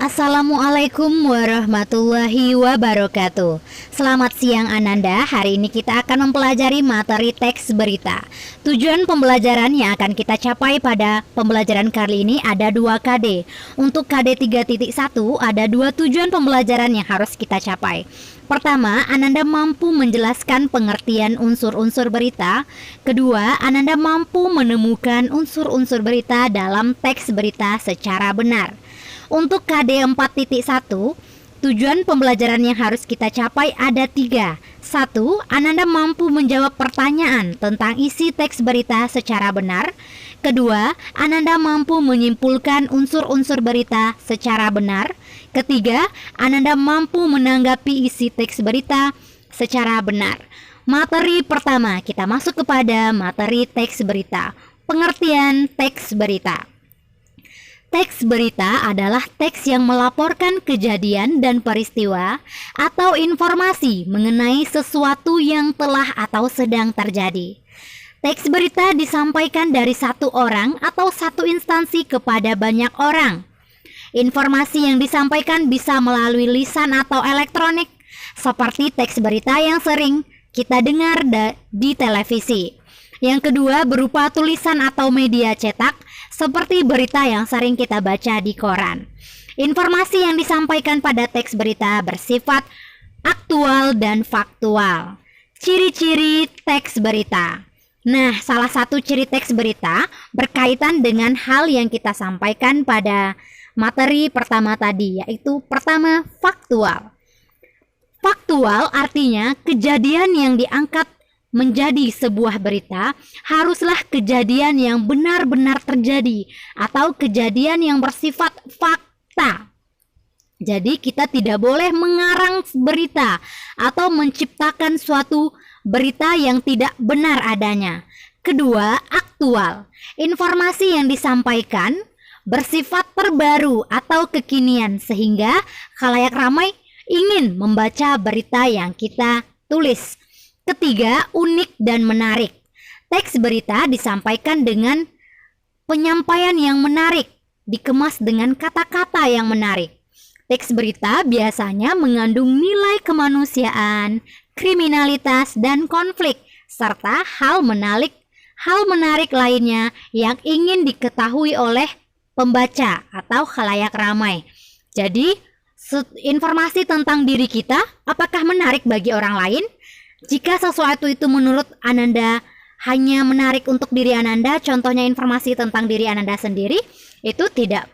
Assalamualaikum warahmatullahi wabarakatuh. Selamat siang Ananda. Hari ini kita akan mempelajari materi teks berita. Tujuan pembelajaran yang akan kita capai pada pembelajaran kali ini ada 2 KD. Untuk KD 3.1 ada 2 tujuan pembelajaran yang harus kita capai. Pertama, Ananda mampu menjelaskan pengertian unsur-unsur berita. Kedua, Ananda mampu menemukan unsur-unsur berita dalam teks berita secara benar. Untuk KD 4.1, tujuan pembelajaran yang harus kita capai ada 3. 1. Ananda mampu menjawab pertanyaan tentang isi teks berita secara benar. Kedua, Ananda mampu menyimpulkan unsur-unsur berita secara benar. Ketiga, Ananda mampu menanggapi isi teks berita secara benar. Materi pertama, kita masuk kepada materi teks berita. Pengertian teks berita. Teks berita adalah teks yang melaporkan kejadian dan peristiwa atau informasi mengenai sesuatu yang telah atau sedang terjadi. Teks berita disampaikan dari satu orang atau satu instansi kepada banyak orang. Informasi yang disampaikan bisa melalui lisan atau elektronik, seperti teks berita yang sering kita dengar di televisi. Yang kedua berupa tulisan atau media cetak, seperti berita yang sering kita baca di koran. Informasi yang disampaikan pada teks berita bersifat aktual dan faktual. Ciri-ciri teks berita. Nah, salah satu ciri teks berita berkaitan dengan hal yang kita sampaikan pada materi pertama tadi, yaitu pertama, faktual. Faktual artinya kejadian yang diangkat menjadi sebuah berita haruslah kejadian yang benar-benar terjadi atau kejadian yang bersifat fakta. Jadi kita tidak boleh mengarang berita atau menciptakan suatu berita yang tidak benar adanya. Kedua, aktual. Informasi yang disampaikan bersifat terbaru atau kekinian sehingga khalayak ramai ingin membaca berita yang kita tulis. Ketiga, unik dan menarik. Teks berita disampaikan dengan penyampaian yang menarik, dikemas dengan kata-kata yang menarik. Teks berita biasanya mengandung nilai kemanusiaan, kriminalitas, dan konflik, serta hal menarik lainnya yang ingin diketahui oleh pembaca atau khalayak ramai. Jadi, informasi tentang diri kita apakah menarik bagi orang lain? Jika sesuatu itu menurut Ananda hanya menarik untuk diri Ananda, contohnya informasi tentang diri Ananda sendiri, itu tidak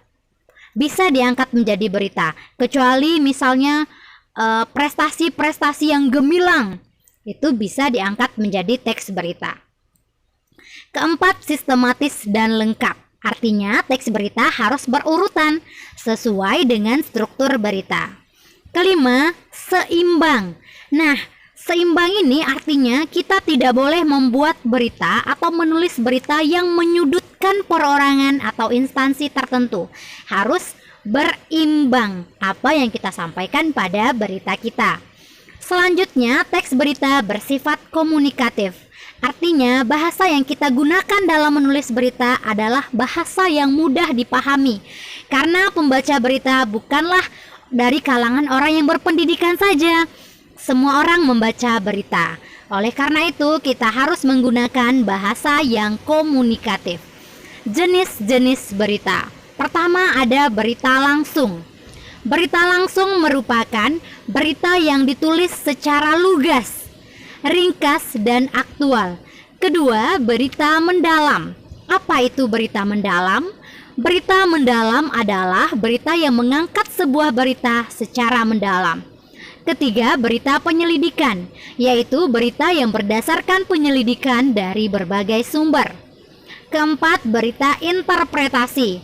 bisa diangkat menjadi berita. Kecuali misalnya prestasi-prestasi yang gemilang, itu bisa diangkat menjadi teks berita. Keempat, sistematis dan lengkap. Artinya teks berita harus berurutan sesuai dengan struktur berita. Kelima, seimbang. Nah, seimbang ini artinya kita tidak boleh membuat berita atau menulis berita yang menyudutkan perorangan atau instansi tertentu. Harus berimbang apa yang kita sampaikan pada berita kita. Selanjutnya, teks berita bersifat komunikatif. Artinya bahasa yang kita gunakan dalam menulis berita adalah bahasa yang mudah dipahami. Karena pembaca berita bukanlah dari kalangan orang yang berpendidikan saja. Semua orang membaca berita. Oleh karena itu, kita harus menggunakan bahasa yang komunikatif. Jenis-jenis berita. Pertama, ada berita langsung. Berita langsung merupakan berita yang ditulis secara lugas, ringkas, dan aktual. Kedua, berita mendalam. Apa itu berita mendalam? Berita mendalam adalah berita yang mengangkat sebuah berita secara mendalam. Ketiga, berita penyelidikan, yaitu berita yang berdasarkan penyelidikan dari berbagai sumber. Keempat, berita interpretasi.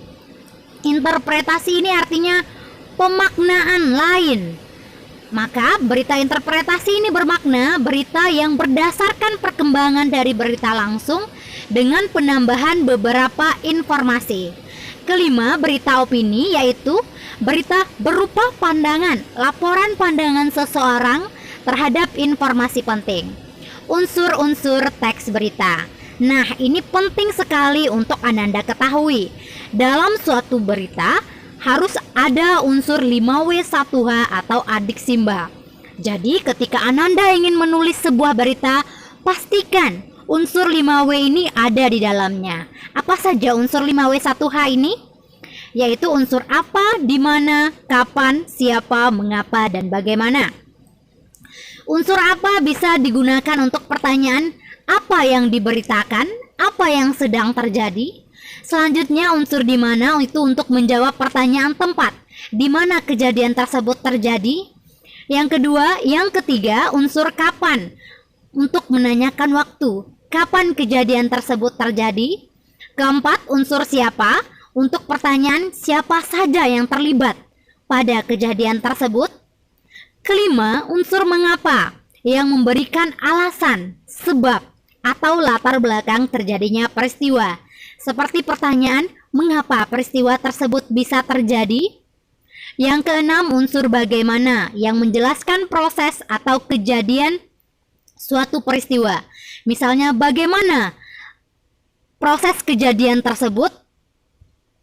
Interpretasi ini artinya pemaknaan lain. Maka berita interpretasi ini bermakna berita yang berdasarkan perkembangan dari berita langsung dengan penambahan beberapa informasi. Kelima, berita opini, yaitu berita berupa pandangan, laporan pandangan seseorang terhadap informasi penting. Unsur-unsur teks berita. Nah, ini penting sekali untuk Ananda ketahui. Dalam suatu berita harus ada unsur 5W1H atau adik Simba. Jadi ketika Ananda ingin menulis sebuah berita, pastikan unsur 5W ini ada di dalamnya. Apa saja unsur 5W1H ini? Yaitu unsur apa, di mana, kapan, siapa, mengapa, dan bagaimana. Unsur apa bisa digunakan untuk pertanyaan apa yang diberitakan, apa yang sedang terjadi. Selanjutnya unsur di mana itu untuk menjawab pertanyaan tempat, di mana kejadian tersebut terjadi. Yang kedua, yang ketiga, unsur kapan untuk menanyakan waktu, kapan kejadian tersebut terjadi. Keempat, unsur siapa untuk pertanyaan siapa saja yang terlibat pada kejadian tersebut. Kelima, unsur mengapa yang memberikan alasan, sebab, atau latar belakang terjadinya peristiwa. Seperti pertanyaan, mengapa peristiwa tersebut bisa terjadi? Yang keenam, unsur bagaimana yang menjelaskan proses atau kejadian suatu peristiwa. Misalnya, bagaimana proses kejadian tersebut?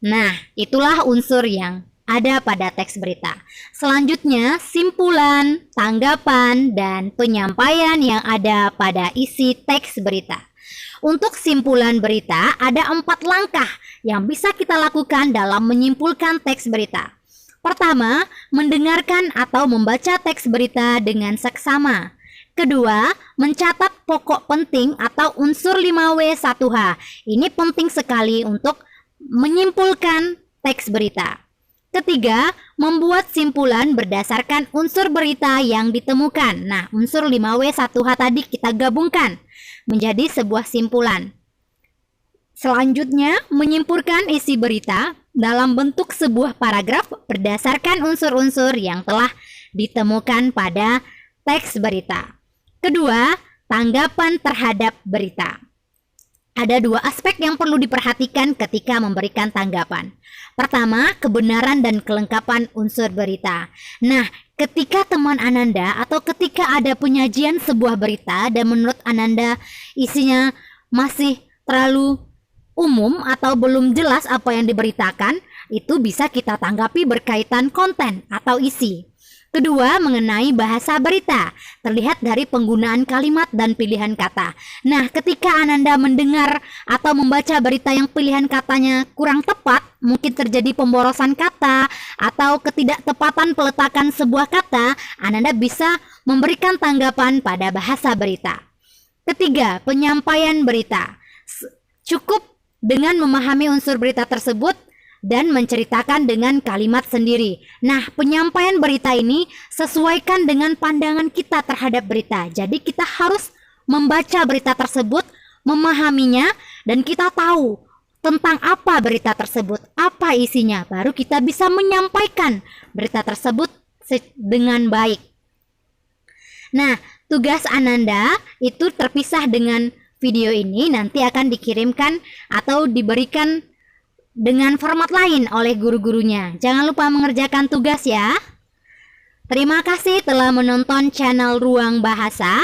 Nah, itulah unsur yang ada pada teks berita. Selanjutnya, simpulan, tanggapan, dan penyampaian yang ada pada isi teks berita. Untuk simpulan berita, ada 4 langkah yang bisa kita lakukan dalam menyimpulkan teks berita. Pertama, mendengarkan atau membaca teks berita dengan seksama. Kedua, mencatat pokok penting atau unsur 5W1H. Ini penting sekali untuk menyimpulkan teks berita. Ketiga, membuat simpulan berdasarkan unsur berita yang ditemukan. Nah, unsur 5W1H tadi kita gabungkan menjadi sebuah simpulan. Selanjutnya, menyimpulkan isi berita dalam bentuk sebuah paragraf berdasarkan unsur-unsur yang telah ditemukan pada teks berita. Kedua, tanggapan terhadap berita. Ada 2 aspek yang perlu diperhatikan ketika memberikan tanggapan. Pertama, kebenaran dan kelengkapan unsur berita. Nah, ketika teman Ananda atau ketika ada penyajian sebuah berita dan menurut Ananda isinya masih terlalu umum atau belum jelas apa yang diberitakan, itu bisa kita tanggapi berkaitan konten atau isi. Kedua, mengenai bahasa berita, terlihat dari penggunaan kalimat dan pilihan kata. Nah, ketika Ananda mendengar atau membaca berita yang pilihan katanya kurang tepat, mungkin terjadi pemborosan kata atau ketidaktepatan peletakan sebuah kata, Ananda bisa memberikan tanggapan pada bahasa berita. Ketiga, penyampaian berita. Cukup dengan memahami unsur berita tersebut dan menceritakan dengan kalimat sendiri. Nah, penyampaian berita ini sesuaikan dengan pandangan kita terhadap berita. Jadi kita harus membaca berita tersebut, memahaminya, dan kita tahu tentang apa berita tersebut, apa isinya. Baru kita bisa menyampaikan berita tersebut dengan baik. Nah, tugas Ananda itu terpisah dengan video ini, nanti akan dikirimkan atau diberikan dengan format lain oleh guru-gurunya. Jangan lupa mengerjakan tugas ya. Terima kasih telah menonton channel Ruang Bahasa.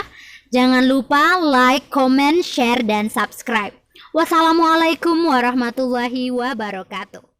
Jangan lupa like, comment, share, dan subscribe. Wassalamualaikum warahmatullahi wabarakatuh.